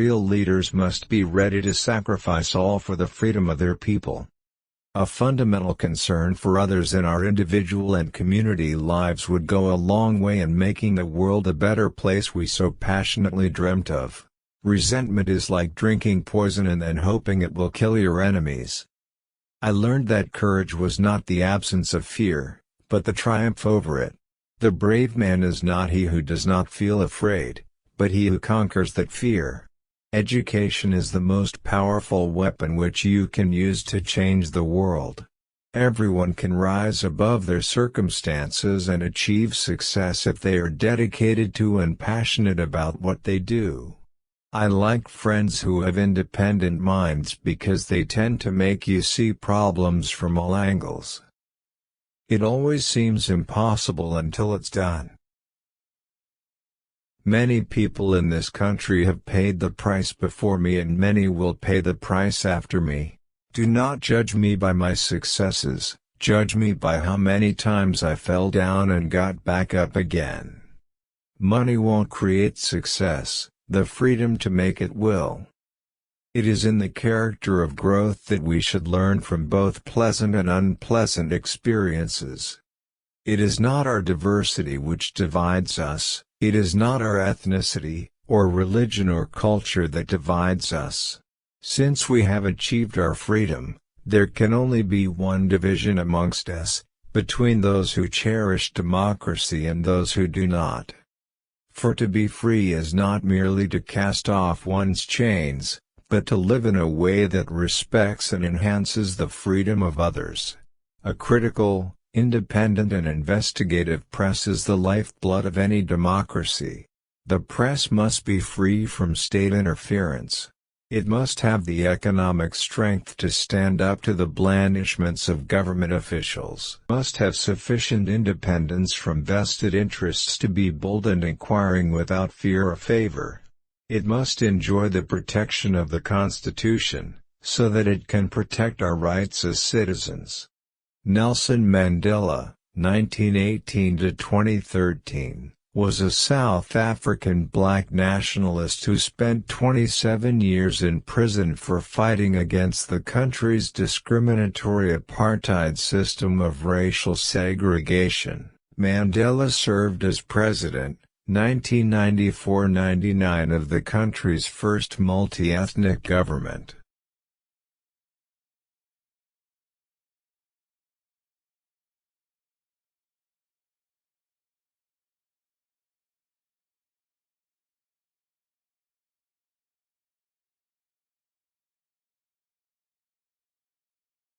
real leaders must be ready to sacrifice all for the freedom of their people. A fundamental concern for others in our individual and community lives would go a long way in making the world a better place we so passionately dreamt of. Resentment is like drinking poison and then hoping it will kill your enemies. I learned that courage was not the absence of fear, but the triumph over it. The brave man is not he who does not feel afraid, but he who conquers that fear. Education is the most powerful weapon which you can use to change the world. Everyone can rise above their circumstances and achieve success if they are dedicated to and passionate about what they do. I like friends who have independent minds because they tend to make you see problems from all angles. It always seems impossible until it's done. Many people in this country have paid the price before me and many will pay the price after me. Do not judge me by my successes, judge me by how many times I fell down and got back up again. Money won't create success, the freedom to make it will. It is in the character of growth that we should learn from both pleasant and unpleasant experiences. It is not our diversity which divides us. It is not our ethnicity, or religion or culture that divides us. Since we have achieved our freedom, there can only be one division amongst us, between those who cherish democracy and those who do not. For to be free is not merely to cast off one's chains, but to live in a way that respects and enhances the freedom of others. A critical, independent and investigative press is the lifeblood of any democracy. The press must be free from state interference. It must have the economic strength to stand up to the blandishments of government officials. It must have sufficient independence from vested interests to be bold and inquiring without fear or favor. It must enjoy the protection of the Constitution, so that it can protect our rights as citizens. Nelson Mandela, 1918–2013, was a South African black nationalist who spent 27 years in prison for fighting against the country's discriminatory apartheid system of racial segregation. Mandela served as president, 1994–99 of the country's first multi-ethnic government.